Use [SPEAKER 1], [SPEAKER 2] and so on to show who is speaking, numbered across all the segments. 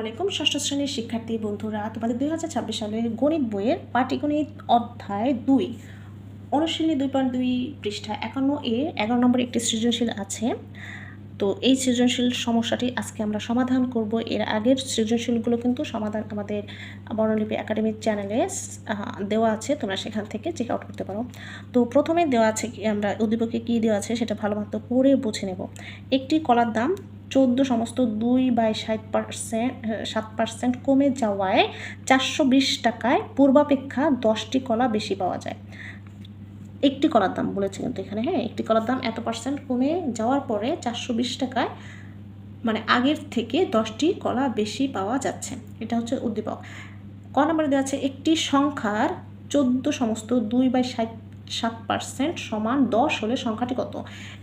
[SPEAKER 1] আলাইকুম। ষষ্ঠ শ্রেণীর শিক্ষার্থী বন্ধুরা, তোমাদের 2026 সালের গণিত বইয়ের পাটিগণিত অধ্যায় 2 অনুশীলনী 2.2 পৃষ্ঠা 51 এ 11 নম্বর একটি সৃজনশীল আছে। তো এই সৃজনশীল সমস্যাটি আজকে আমরা সমাধান করব। এর আগের সৃজনশীলগুলো কিন্তু সমাধান আমাদের বর্ণলিপি একাডেমির চ্যানেলে দেওয়া আছে, তোমরা সেখান থেকে চেক আউট করতে পারো। তো প্রথমে দেওয়া আছে কি, আমরা উদ্দীপকে কী দেওয়া আছে সেটা ভালো মতো পড়ে বুঝে নেব। একটি কলার দাম 14 সমস্ত 2/7% কমে যাওয়ায় 420 টাকায় পূর্বাপেক্ষা 10টি কলা বেশি পাওয়া যায়। একটি কলার দাম বলেছে কিন্তু এখানে, হ্যাঁ, একটি কলার দাম এত পার্সেন্ট কমে যাওয়ার পরে 420 টাকায় মানে আগের থেকে 10টি কলা বেশি পাওয়া যাচ্ছে। এটা হচ্ছে উদ্দীপক। ক নম্বরে দেওয়া আছে একটি সংখ্যার 14 সমস্ত 2/7% সমান 10 হলে সংখ্যাটি কত।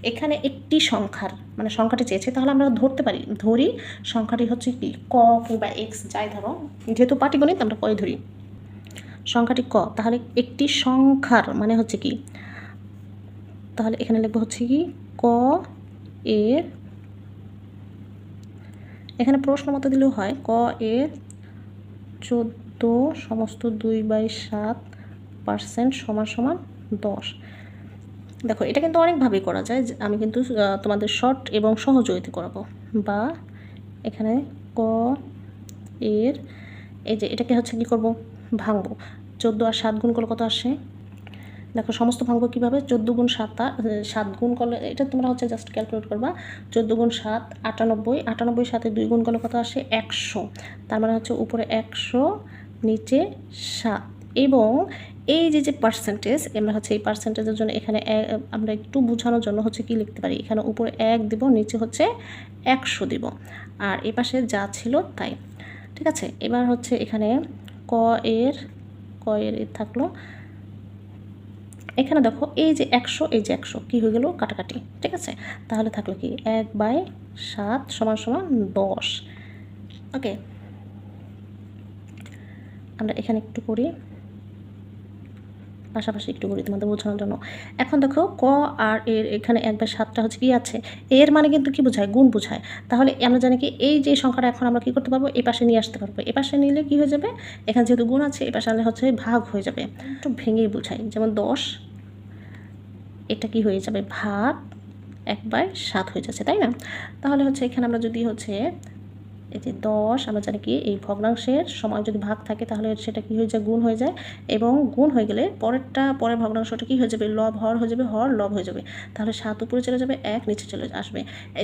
[SPEAKER 1] এখানে একটি সংখ্যার মানে সংখ্যাটি চেয়েছে, তাহলে আমরা ধরতে পারি, ধরি সংখ্যাটি হচ্ছে কি ক কিংবা এক্স যাই ধরো, যেহেতু পাটিগণিত আমরা কই ধরি, সংখ্যাটি ক। তাহলে একটি সংখ্যার মানে হচ্ছে কি, তাহলে এখানে লিখবো হচ্ছে কি ক এর, এখানে প্রশ্ন মতো দিলেও হয়, ক এর 14 সমস্ত 2/7% সমান সমান 10। দেখো এটা কিন্তু অনেকভাবেই করা যায়, আমি কিন্তু তোমাদের শর্ট এবং সহযোগিতা করাবো। বা এখানে ক এর এই যে এটাকে হচ্ছে কি করব, ভাঙবো। 14 আর 7 গুণ করলে কত আসে, দেখো সমস্ত ভাঙবো কীভাবে, 14 গুণ 7 গুণ করলে এটা তোমরা হচ্ছে জাস্ট ক্যালকুলেট করবা। 14 গুণ 7 98, 98 সাথে 2 গুণ করলে কত আসে 100। তার মানে হচ্ছে উপরে 100 নিচে 7। এবং এই যে পার্সেন্টেজ, আমরা হচ্ছে এই পার্সেন্টেজের জন্য এখানে আমরা একটু বোঝানোর জন্য হচ্ছে কি লিখতে পারি, এখানে উপরে 1 দিব, নিচে হচ্ছে 100 দিব, আর এ পাশে যা ছিল তাই। ঠিক আছে, এবার হচ্ছে এখানে ক এর থাকলো। এখানে দেখো এই যে 100, এই যে 100 কী হয়ে গেল, কাটাকাটি। ঠিক আছে, তাহলে থাকলো কি 1/7 সমান সমান 10। ওকে, আমরা এখানে একটু করি, পাশাপাশি একটু করি তোমাদের বোঝানোর জন্য। এখন দেখো ক আর এর এখানে 1/7টা হচ্ছে কি আছে, এর মানে কিন্তু কি বোঝায়, গুণ বোঝায়। তাহলে আমরা জানি কি এই যে সংখ্যাটা এখন আমরা কি করতে পারবো, এই পাশে নিয়ে আসতে পারবো। এ পাশে নিলে কি হয়ে যাবে, এখানে যেহেতু গুণ আছে এ পাশে আনলে হচ্ছে ভাগ হয়ে যাবে। একটু ভেঙেই বোঝাই, যেমন 10 এটা কি হয়ে যাবে, ভাগ 1/7 হয়ে যাচ্ছে, তাই না। তাহলে হচ্ছে এখানে আমরা যদি হচ্ছে এই যে 10, আমরা জানি কি এই ভগ্নাংশের সময় যদি ভাগ থাকে তাহলে সেটা কি হয়ে যায়, গুণ হয়ে যায়। এবং গুণ হয়ে গেলে পরের ভগ্নাংশটা কি হয়ে যাবে, লব হর হয়ে যাবে, হর লব হয়ে যাবে। তাহলে 7 উপরে চলে যাবে, 1 নিচে চলে আসবে।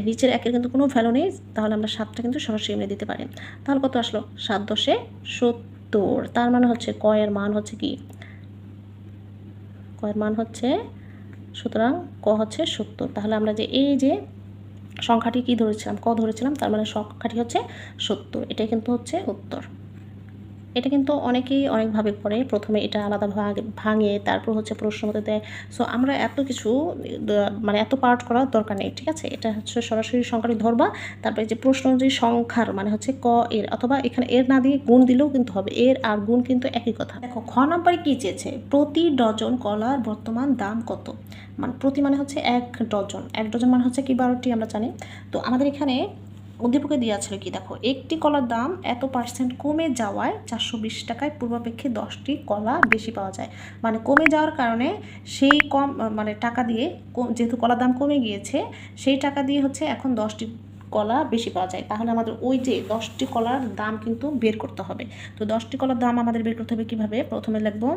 [SPEAKER 1] নিচের 1-এর কিন্তু কোনো ভ্যালু নেই, তাহলে আমরা 7টা কিন্তু সরাসরি এমনি দিতে পারি। তাহলে কত আসলো, 7 10 70। তার মানে হচ্ছে ক এর মান হচ্ছে কি, ক এর মান হচ্ছে, সুতরাং ক হচ্ছে 70। তাহলে আমরা যে এই যে সংখ্যাটি কি ধরেছিলাম, ক ধরেছিলাম, তার মানে সংখ্যাটি হচ্ছে 70। এটাই কিন্তু হচ্ছে উত্তর। এটা কিন্তু অনেকেই অনেকভাবে করে, প্রথমে এটা আলাদা ভাঙে, তারপর হচ্ছে প্রশ্ন মতো দেয়। সো আমরা এত কিছু মানে এত পার্ট করার দরকার নেই। ঠিক আছে, এটা হচ্ছে সরাসরি সংখ্যাটি ধরবা, তারপরে যে প্রশ্ন অনুযায়ী সংখ্যার মানে হচ্ছে ক এর, অথবা এখানে এর না দিয়ে গুণ দিলেও কিন্তু হবে, এর আর গুণ কিন্তু একই কথা। দেখো খ নম্বরে কী চেয়েছে, প্রতি ডজন কলার বর্তমান দাম কত। মানে প্রতি মানে হচ্ছে 1 ডজন, 1 ডজন মানে হচ্ছে কি 12টি, আমরা জানি। তো আমাদের এখানে উদ্দীপকে দেওয়া ছিল কি, দেখো একটি কলার দাম এত পার্সেন্ট কমে যাওয়ায় 420 টাকায় পূর্বাপেক্ষে 10টি কলা বেশি পাওয়া যায়। মানে কমে যাওয়ার কারণে সেই কম মানে টাকা দিয়ে, যেহেতু কলার দাম কমে গিয়েছে, সেই টাকা দিয়ে হচ্ছে এখন 10টি কলা বেশি পাওয়া যায়। তাহলে আমাদের ওই যে 10টি কলার দাম কিন্তু বের করতে হবে। তো 10টি কলার দাম আমাদের বের করতে হবে কীভাবে, প্রথমে লিখবো,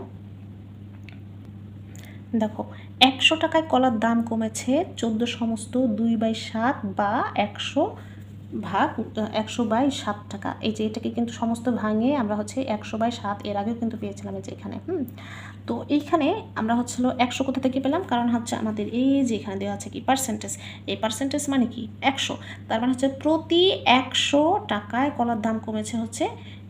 [SPEAKER 1] দেখো 100 টাকায় কলার দাম কমেছে 14 সমস্ত 2/7 বা 100/7 টাকা। এই যে এটাকে কিন্তু সমস্ত ভাঙে আমরা হচ্ছে 100/7 এর আগেও কিন্তু পেয়েছিলাম এই যে এখানে। তো এইখানে আমরা হচ্ছিল 100 কোথা থেকে পেলাম, কারণ হচ্ছে আমাদের এই যে এখানে দেওয়া আছে কি পার্সেন্টেজ, এই পার্সেন্টেজ মানে কি 100। তার মানে হচ্ছে প্রতি 100 টাকায় কলার দাম কমেছে হচ্ছে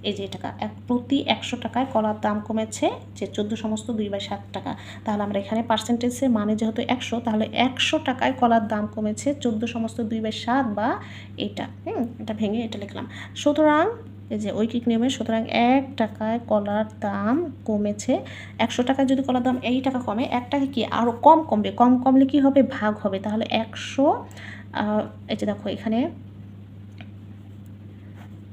[SPEAKER 1] এই যে টাকা, প্রতি 100 টাকায় কলার দাম কমেছে যে 14 সমস্ত 2/7 টাকা। তাহলে আমরা এখানে পার্সেন্টেজের মানে যেহেতু 100, তাহলে 100 টাকায় কলার দাম কমেছে 14 সমস্ত 2/7 বা এটা, এটা ভেঙে এটা লিখলাম। সুতরাং এই যে ঐকিক নিয়মে, সুতরাং 1 টাকায় কলার দাম কমেছে, 100 টাকায় যদি কলার দাম এই টাকা কমে, 1 টাকা কি আরও কম কমবে, কম কমলে কি হবে, ভাগ হবে। তাহলে 100, এই যে দেখো এখানে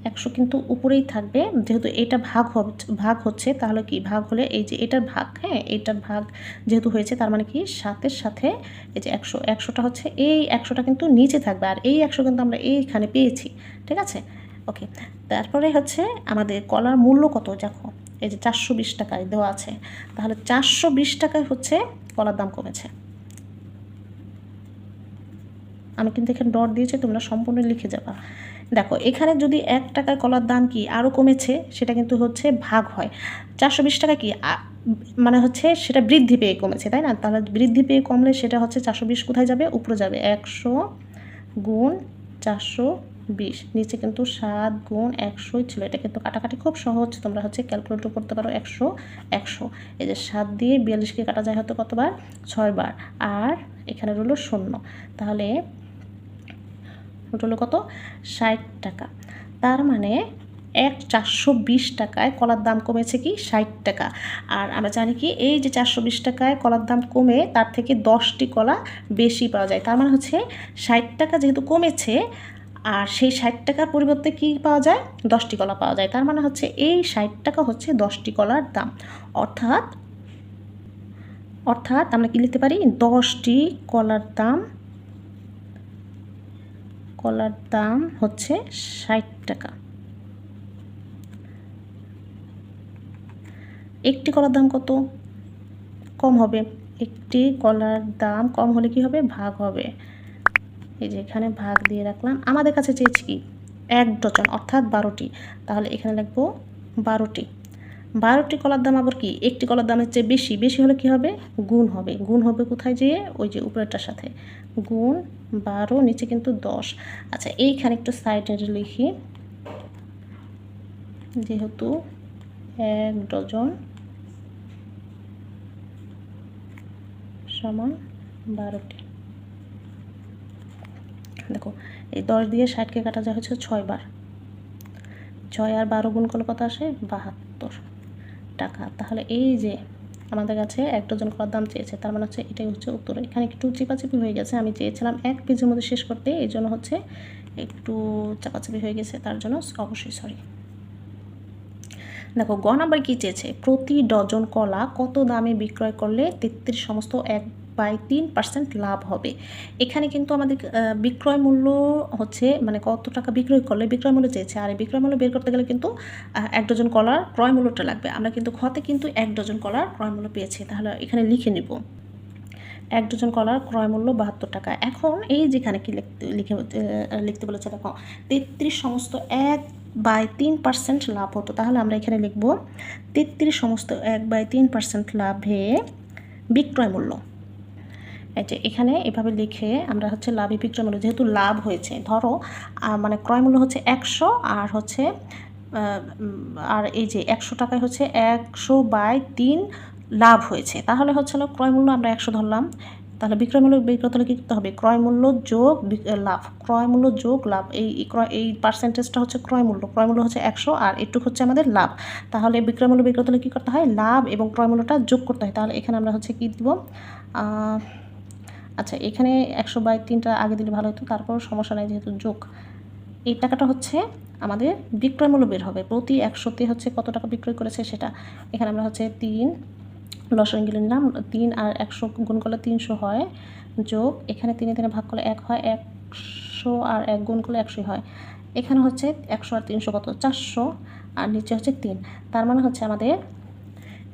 [SPEAKER 1] 100 কিন্তু উপরেই থাকবে, যেহেতু এটা ভাগ হচ্ছে, তাহলে কি ভাগ হলে এই যে এটার ভাগ, হ্যাঁ এটার ভাগ যেহেতু হয়েছে, তার মানে কি 7-এর সাথে এই যে 100টা হচ্ছে, এই 100টা কিন্তু নিচে থাকবে, আর এই 100 কিন্তু আমরা এইখানে পেয়েছি, ঠিক আছে। ওকে, তারপরে হচ্ছে আমাদের কলার মূল্য কত দেখো, এই যে 420 টাকায় দেওয়া আছে, তাহলে 420 টাকায় হচ্ছে কলার দাম কমেছে। আমি কিন্তু এখানে ডট দিয়েছি, তোমরা সম্পূর্ণ লিখে যাবা। দেখো এখানে যদি 1 টাকায় কলার দাম কি আরও কমেছে, সেটা কিন্তু হচ্ছে ভাগ হয়। 420 টাকা কি মানে হচ্ছে সেটা বৃদ্ধি পেয়ে কমেছে, তাই না? তাহলে বৃদ্ধি পেয়ে কমলে সেটা হচ্ছে 420 কোথায় যাবে, উপরে যাবে। 100 গুণ 420, নিচে কিন্তু 7 গুণ 100 ছিল, এটা কিন্তু কাটাকাটি খুব সহজ, তোমরা হচ্ছে ক্যালকুলেটর করতে পারো। 100 এই যে 7 দিয়ে 42কে কাটা যায় হয়তো কতবার, 6 বার, আর এখানে রইল 0, তাহলে রইল কত, 60 টাকা। তার মানে 420 টাকায় কলার দাম কমেছে কি 60 টাকা। আর আমরা জানি কি এই যে 420 টাকায় কলার দাম কমে তার থেকে 10টি কলা বেশি পাওয়া যায়, তার মানে হচ্ছে 60 টাকা যেহেতু কমেছে, আর সেই 60 টাকার পরিবর্তে কি পাওয়া যায়, 10টি কলা পাওয়া যায়, তার মানে হচ্ছে এই 60 টাকা হচ্ছে 10টি কলার দাম। অর্থাৎ আমরা কি লিখতে পারি, 10টি কলার দাম হচ্ছে 60 টাকা। একটি কলার দাম কত, কম হবে, একটি কলার দাম কম হলে কি হবে, ভাগ হবে। এই যে এখানে ভাগ দিয়ে রাখলাম, আমাদের কাছে চেয়েছি কি 1 ডজন অর্থাৎ 12টি, তাহলে এখানে লিখবো 12টি কলার দাম আবার কি একটি কলার দামের চেয়ে বেশি হলে কি হবে, গুণ হবে কোথায় যেয়ে, ওই যে উপরেরটার সাথে, গুণ 12, নিচে কিন্তু 10। আচ্ছা এইখানে একটু সাইডে লিখি, যেহেতু 1 ডজন সমান 12টি। দেখো এই 10 দিয়ে 60কে কাটা যায় হচ্ছে 6 বার, 6 আর 12 গুণ করলে কত আসে, 72 টাকা। তাহলে এই যে আমাদের কাছে 1 ডজন কলার দাম চেয়েছে, তার মানে হচ্ছে এটাই হচ্ছে উত্তর। এখানে একটু চিপাচিপি হয়ে গেছে, আমি চেয়েছিলাম 1 পেজের মধ্যে শেষ করতে, এই জন্য হচ্ছে একটু চাপাচাপি হয়ে গেছে, তার জন্য অবশ্যই সরি। দেখো গ নাম্বার কী চেয়েছে, প্রতি ডজন কলা কত দামে বিক্রয় করলে 33 সমস্ত 1/3% লাভ হবে। এখানে কিন্তু আমাদের বিক্রয় মূল্য হচ্ছে মানে কত টাকা বিক্রয় করলে বিক্রয় মূল্য চেয়েছে, আর এই বিক্রয় মূল্য বের করতে গেলে কিন্তু 1 ডজন কলার ক্রয় মূল্যটা লাগবে। আমরা কিন্তু ঘতে কিন্তু 1 ডজন কলার ক্রয় মূল্য পেয়েছি, তাহলে এখানে লিখে নিব 1 ডজন কলার ক্রয় মূল্য 72 টাকা। এখন এই যেখানে কি লিখতে বলেছে, দেখো 33 সমস্ত 1/3% লাভ হতো, তাহলে আমরা এখানে লিখব 33 সমস্ত 1/3% লাভে বিক্রয় মূল্য। এই যে এখানে এভাবে লিখে আমরা হচ্ছে লাভে বিক্রয় মূল্য, যেহেতু লাভ হয়েছে, ধরো মানে ক্রয় মূল্য হচ্ছে 100, আর এই যে 100 টাকায় হচ্ছে 100/3 লাভ হয়েছে, তাহলে হচ্ছে ক্রয় মূল্য আমরা 100 ধরলাম, তাহলে বিক্রয় মূল্য বের করতে হলে কী করতে হবে, ক্রয় মূল্য যোগ লাভ, এই পার্সেন্টেজটা হচ্ছে ক্রয় মূল্য হচ্ছে 100, আর এটুকু হচ্ছে আমাদের লাভ। তাহলে বিক্রয় মূল্য বের করতে হলে কী করতে হয়, লাভ এবং ক্রয় মূল্যটা যোগ করতে হয়। তাহলে এখানে আমরা হচ্ছে কী দিব, আচ্ছা এখানে 100/3টা আগে দিলে ভালো হতো, তারপর সমস্যা নাই, যেহেতু যোগ, এই টাকাটা হচ্ছে আমাদের বিক্রয় মূল্য বের হবে। প্রতি 100তে হচ্ছে কত টাকা বিক্রয় করেছে সেটা, এখানে আমরা হচ্ছে 3 লসাগু গিলে নিলাম, 3 আর 100 গুণ করলে 300 হয়, যোগ এখানে 3 3 ভাগ করলে 1 হয়, 100 আর 1 গুণ করলে 100 হয়, এখানে হচ্ছে 100 আর 300 কত, 400, আর নিচে হচ্ছে 3, তার মানে হচ্ছে আমাদের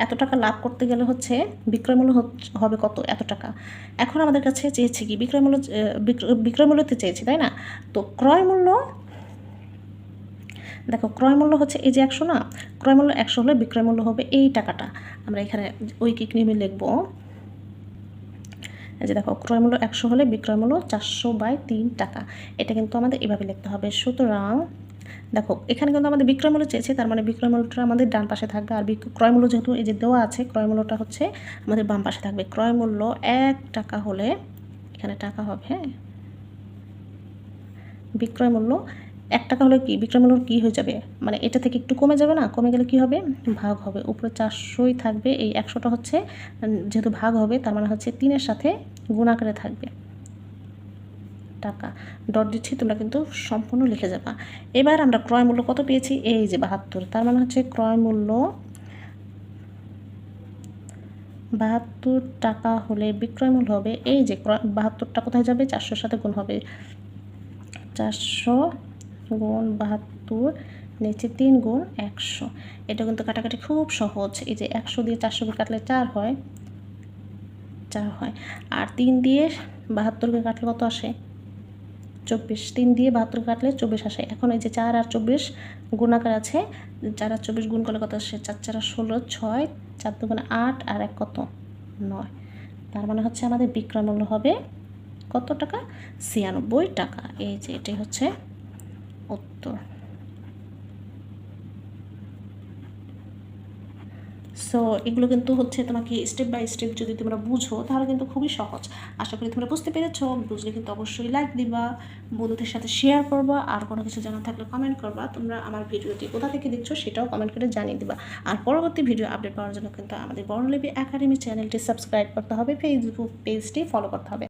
[SPEAKER 1] এত টাকা লাভ করতে গেলে হচ্ছে বিক্রয় মূল্য হবে কত, এত টাকা। এখন আমাদের কাছে চেয়েছে কি বিক্রয় মূল্যতে চেয়েছি, তাই না? তো ক্রয় মূল্য, দেখো ক্রয় মূল্য হচ্ছে এই যে 100 না, ক্রয় মূল্য 100 হলে বিক্রয় মূল্য হবে এই টাকাটা। আমরা এখানে ঐকিক নিয়মে লিখবো, এই যে দেখো ক্রয় মূল্য 100 হলে বিক্রয় মূল্য 400/3 টাকা, এটা কিন্তু আমাদের এভাবে লিখতে হবে। সুতরাং দেখো এখানে কিন্তু আমাদের বিক্রয় মূল্য চেয়েছে, তার মানে বিক্রয় মূল্যটা আমাদের ডান পাশে থাকবে, আর ক্রয় মূল্য যেহেতু এই যে দেওয়া আছে, ক্রয় মূল্যটা হচ্ছে আমাদের বাম পাশে থাকবে। ক্রয় মূল্য 1 টাকা হলে, এখানে টাকা হবে, হ্যাঁ, বিক্রয় মূল্য 1 টাকা হলে কি বিক্রয় মূল্য কী হয়ে যাবে, মানে এটা থেকে একটু কমে যাবে না, কমে গেলে কি হবে, ভাগ হবে, উপরে 400ই থাকবে, এই 100টা হচ্ছে যেহেতু ভাগ হবে, তার মানে হচ্ছে 3-এর সাথে গুণ আকারে থাকবে, টাকা। ডট দিচ্ছি, তোমরা কিন্তু সম্পূর্ণ লিখে যাবা। এবার আমরা ক্রয় মূল্য কত পেয়েছি, এই যে 72, তার মানে হচ্ছে ক্রয় মূল্য 72 টাকা হলে বিক্রয় মূল্য হবে, এই যে 72টা কোথায় যাবে, 400-র সাথে গুণ হবে, 400 গুণ 72, নিচে 3 গুণ 100। এটা কিন্তু কাটাকাটি খুব সহজ। এই যে 100 দিয়ে 400কে কাটলে 4 হয়, 4 হয়। আর 3 দিয়ে 72কে কাটলে কত আসে, 24। 3 দিয়ে 72 কাটলে 24 আসে। এখন এই যে 4 আর 24 গুণাকার আছে, 4 আর 24 গুণ করলে কত আসে, 4 4 16, 6, 4 দুগুণে 8 আর 1 কত, 9। তার মানে হচ্ছে আমাদের বিক্রয় মূল্য হবে কত টাকা, 96 টাকা। এই যে এটাই হচ্ছে উত্তর। সো এগুলো কিন্তু হচ্ছে তোমাকে স্টেপ বাই স্টেপ যদি তোমরা বুঝো তাহলে কিন্তু খুবই সহজ। আশা করি তোমরা বুঝতে পেরেছো। বুঝলে কিন্তু অবশ্যই লাইক দিবা, বন্ধুদের সাথে শেয়ার করবা, আর কোনো কিছু জানা থাকলে কমেন্ট করবা। তোমরা আমার ভিডিওটি কোথা থেকে দেখছো সেটাও কমেন্ট করে জানিয়ে দিবা। আর পরবর্তী ভিডিও আপডেট পাওয়ার জন্য কিন্তু আমাদের বর্ণলিপি একাডেমি চ্যানেলটি সাবস্ক্রাইব করতে হবে, ফেসবুক পেজটি ফলো করতে হবে।